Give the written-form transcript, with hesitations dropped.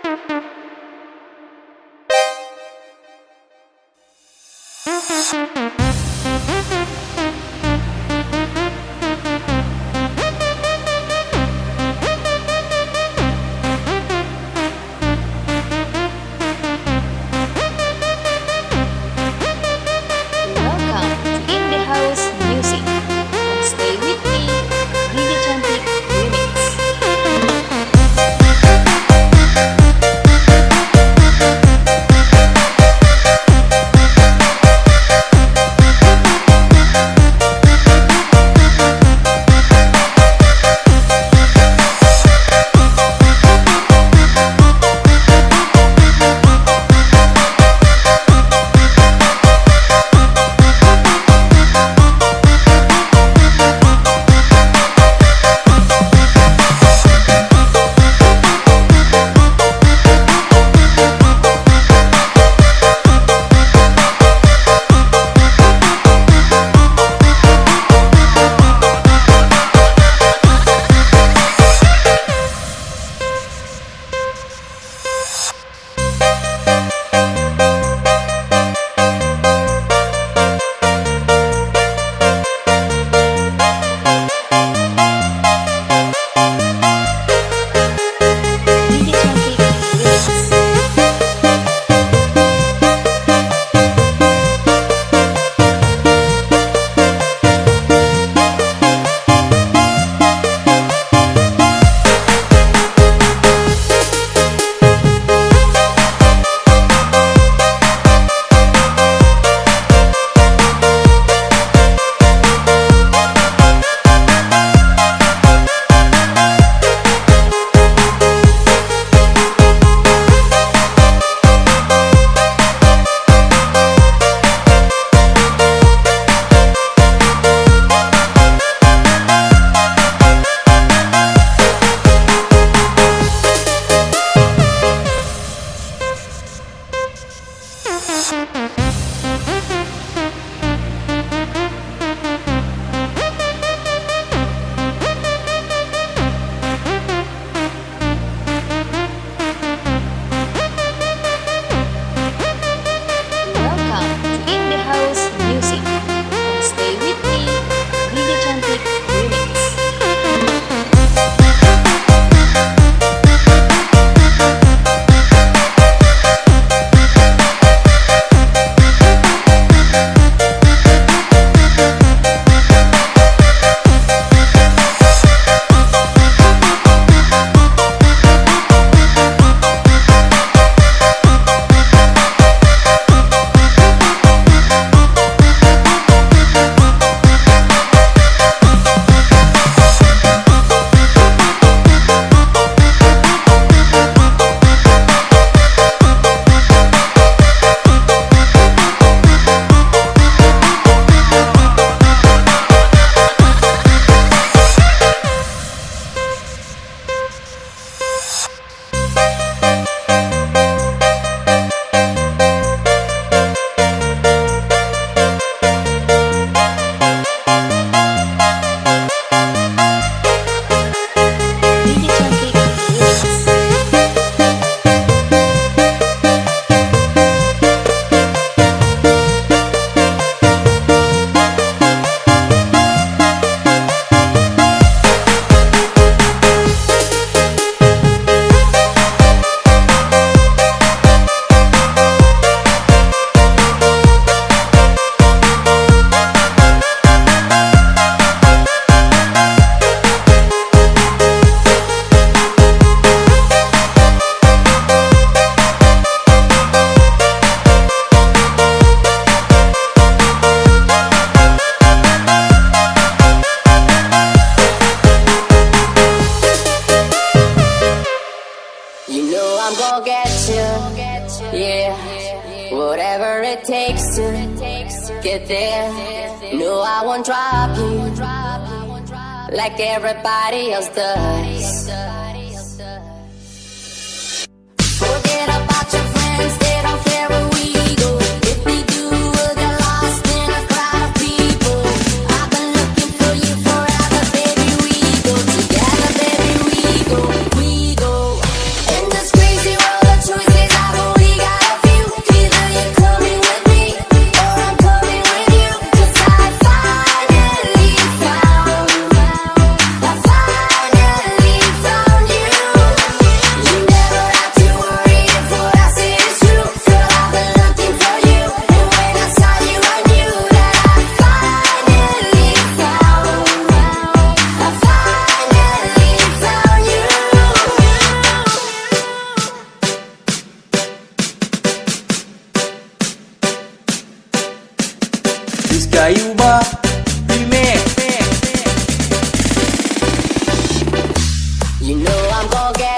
Welcome to In the House Music. Stay with me, Rina Cantik Remix. Rina Cantik Remix. Welcome to In the House Music. Stay with me, Rina Cantik Remix. Rina Cantik Remix. You know I'm gonna get you, yeah. Whatever it takes to get there. No, I won't drop you like everybody else does. Forget about your friends, they don't care where we go. If they do, we'll get lost in a crowd of people. I've been looking for you forever, baby. We go together, baby. We go in this crazy world. You know I'm gonna get